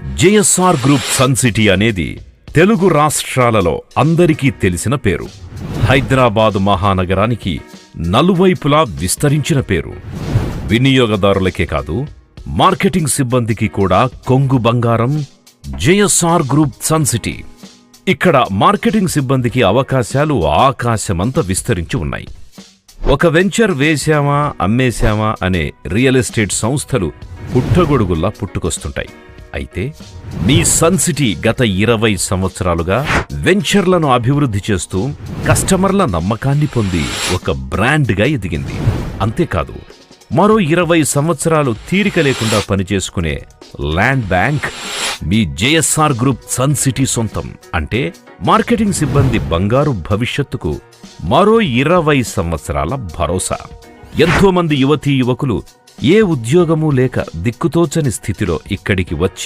JSR group sun city అనేది తెలుగు రాష్ట్రాలలో అందరికీ తెలిసిన పేరు. హైదరాబాదు మహానగరానికి నలువైపులా విస్తరించిన పేరు. వినియోగదారులకే కాదు, మార్కెటింగ్ సిబ్బందికి కూడా కొంగు బంగారం జేఎస్ఆర్ గ్రూప్ సన్ సిటీ. ఇక్కడ మార్కెటింగ్ సిబ్బందికి అవకాశాలు ఆకాశమంత విస్తరించి ఉన్నాయి. ఒక వెంచర్ వేశామా అమ్మేశామా అనే రియల్ ఎస్టేట్ సంస్థలు పుట్టగొడుగుల్లా పుట్టుకొస్తుంటాయి. అయితే మీ సన్ సిటీ గత 20 సంవత్సరాలుగా వెంచర్లను అభివృద్ధి చేస్తూ కస్టమర్ల నమ్మకాన్ని పొంది ఒక బ్రాండ్గా ఎదిగింది. అంతేకాదు, మరో 20 సంవత్సరాలు తీరిక లేకుండా పనిచేసుకునే ల్యాండ్ బ్యాంక్ మీ జేఎస్ఆర్ గ్రూప్ సన్ సిటీ సొంతం. అంటే మార్కెటింగ్ సిబ్బంది బంగారు భవిష్యత్తుకు మరో 20 సంవత్సరాల భరోసా. ఎంతోమంది యువతీ యువకులు ఏ ఉద్యోగమూ లేక దిక్కుతోచని స్థితిలో ఇక్కడికి వచ్చి